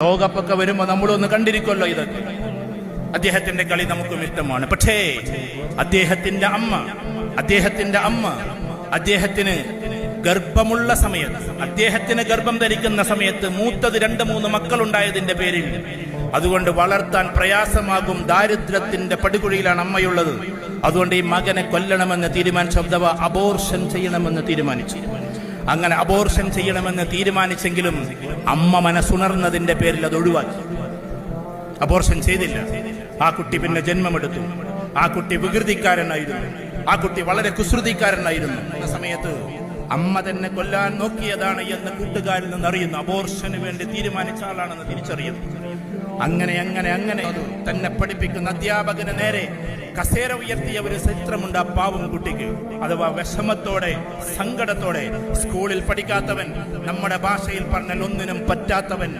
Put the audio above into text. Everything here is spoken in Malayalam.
ലോകകപ്പൊക്കെ വരുമ്പോ നമ്മളൊന്ന് കണ്ടിരിക്കുമല്ലോ ഇതൊക്കെ. അദ്ദേഹത്തിന്റെ കളി നമുക്കും ഇഷ്ടമാണ്. പക്ഷേ അദ്ദേഹത്തിന്റെ അമ്മ അദ്ദേഹത്തിന് ഗർഭമുള്ള സമയത്ത്, അദ്ദേഹത്തിന് ഗർഭം ധരിക്കുന്ന സമയത്ത് മൂത്തത് 2-3 മക്കളുണ്ടായതിന്റെ പേരിൽ അതുകൊണ്ട് വളർത്താൻ പ്രയാസമാകും, ദാരിദ്ര്യത്തിന്റെ പടുകുഴിയിലാണ് അമ്മയുള്ളത്. അതുകൊണ്ട് ഈ മകനെ കൊല്ലണമെന്ന് തീരുമാനിച്ചു, അഥവാ അബോർഷൻ ചെയ്യണമെന്ന് തീരുമാനിച്ചു. അങ്ങനെ അബോർഷൻ ചെയ്യണമെന്ന് തീരുമാനിച്ചെങ്കിലും അമ്മ മനസ്സുണർന്നതിന്റെ പേരിൽ അത് ഒഴിവാക്കി. അബോർഷൻ ചെയ്തില്ല. ആ കുട്ടി പിന്നെ ജന്മമെടുത്തു. ആ കുട്ടി വികൃതിക്കാരനായിരുന്നു. ആ കുട്ടി വളരെ കുസൃതിക്കാരനായിരുന്നു. എന്ന സമയത്ത് അമ്മ തന്നെ കൊല്ലാൻ നോക്കിയതാണ് എന്ന് കൂട്ടുകാരിൽ നിന്ന് അറിയുന്നു. അബോർഷന് വേണ്ടി തീരുമാനിച്ച ആളാണെന്ന് തിരിച്ചറിയുന്നു. അങ്ങനെ തന്നെ പഠിപ്പിക്കുന്ന അധ്യാപകന് നേരെ കസേര ഉയർത്തിയ ഒരു ചരിത്രമുണ്ട് ആ പാവം കുട്ടിക്ക്. അഥവാ വിഷമത്തോടെ, സങ്കടത്തോടെ, സ്കൂളിൽ പഠിക്കാത്തവൻ, നമ്മുടെ ഭാഷയിൽ പറഞ്ഞാൽ ഒന്നിനും പറ്റാത്തവൻ,